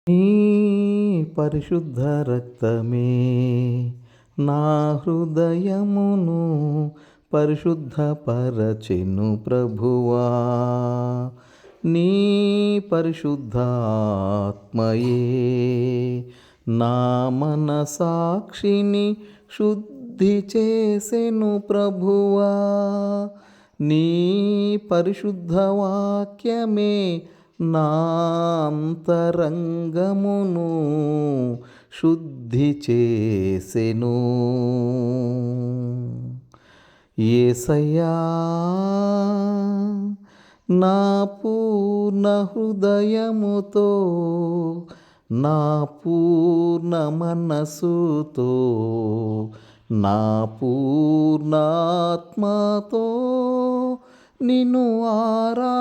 నీ పరిశుద్ధ రక్తమే నా హృదయమును పరిశుద్ధపరచెను ప్రభువా. నీ పరిశుద్ధాత్మయే నా మనసాక్షిని శుద్ధి చేసెను ప్రభువా. నీ పరిశుద్ధ వాక్యమే నా అంతరంగమును శుద్ధి చేసెను. యేసయ్యా, నా పూర్ణ హృదయముతో, నా పూర్ణ మనసుతో, నా పూర్ణాత్మతో నిన్ను ఆరాధించెదను.